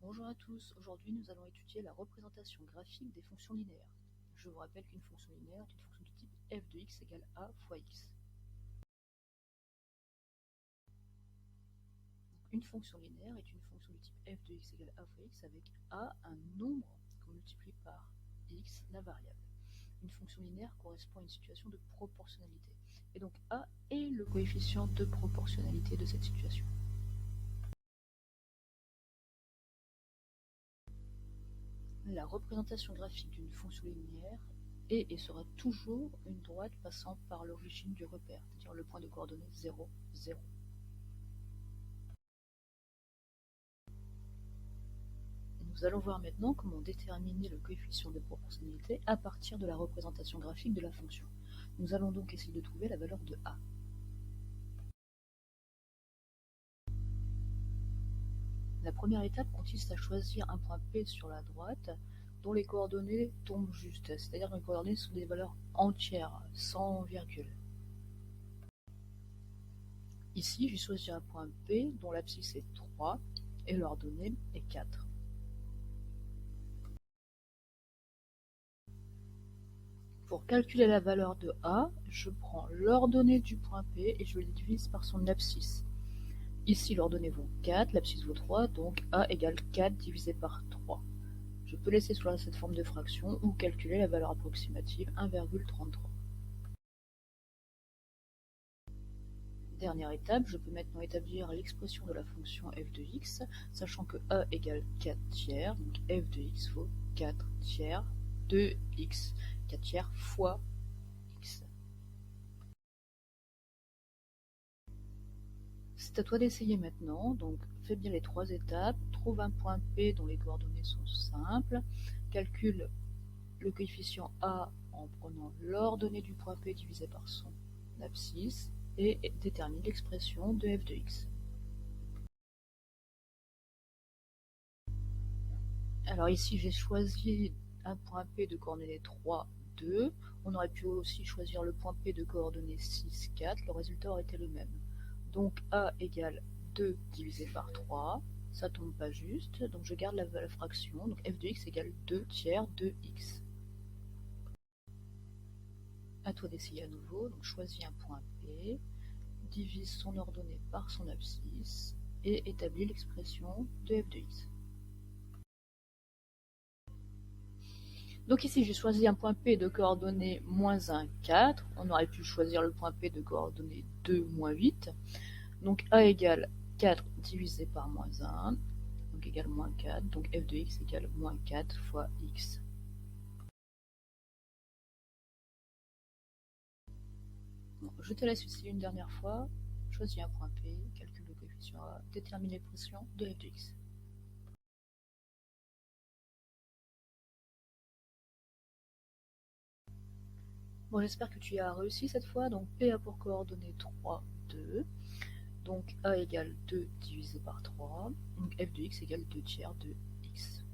Bonjour à tous, aujourd'hui nous allons étudier la représentation graphique des fonctions linéaires. Je vous rappelle qu'une fonction linéaire est une fonction du type f de x égale a fois x. Une fonction linéaire est une fonction du type f de x égale a fois x avec a un nombre qu'on multiplie par x, la variable. Une fonction linéaire correspond à une situation de proportionnalité. Et donc a est le coefficient de proportionnalité de cette situation. La représentation graphique d'une fonction linéaire est et sera toujours une droite passant par l'origine du repère, c'est-à-dire le point de coordonnées 0, 0. Nous allons voir maintenant comment déterminer le coefficient de proportionnalité à partir de la représentation graphique de la fonction. Nous allons donc essayer de trouver la valeur de a. La première étape consiste à choisir un point P sur la droite dont les coordonnées tombent juste, c'est-à-dire que les coordonnées sont des valeurs entières, sans virgule. Ici, j'ai choisi un point P dont l'abscisse est 3 et l'ordonnée est 4. Pour calculer la valeur de A, je prends l'ordonnée du point P et je le divise par son abscisse. Ici, l'ordonnée vaut 4, l'abscisse vaut 3, donc A égale 4 divisé par 3. Je peux laisser sous cette forme de fraction ou calculer la valeur approximative 1,33. Dernière étape, je peux maintenant établir l'expression de la fonction f de x, sachant que a égale 4 tiers, donc f de x vaut 4 tiers de x, 4 tiers fois x. C'est à toi d'essayer maintenant, donc fais bien les 3 étapes, trouve un point P dont les coordonnées sont simples, calcule le coefficient a en prenant l'ordonnée du point P divisé par son abscisse, et détermine l'expression de f de x. Alors ici j'ai choisi un point P de coordonnées 3, 2. On aurait pu aussi choisir le point P de coordonnées 6, 4. Le résultat aurait été le même. Donc A égale 2 divisé par 3. Ça tombe pas juste, donc je garde la fraction. Donc f de x égale 2 tiers de x. À toi d'essayer à nouveau. Donc choisis un point P, divise son ordonnée par son abscisse et établis l'expression de f de x. Donc ici j'ai choisi un point P de coordonnées moins 1, 4. On aurait pu choisir le point P de coordonnées 2, moins 8. Donc A égale 4 divisé par moins 1, donc égale moins 4. Donc f de x égale moins 4 fois x. Bon, je te laisse ici une dernière fois. Choisis un point P, calcule le coefficient A, détermine l'expression de f de x. Bon, j'espère que tu as réussi cette fois. Donc P a pour coordonnées 3, 2. Donc A égale 2 divisé par 3. Donc f de x égale 2 tiers de x.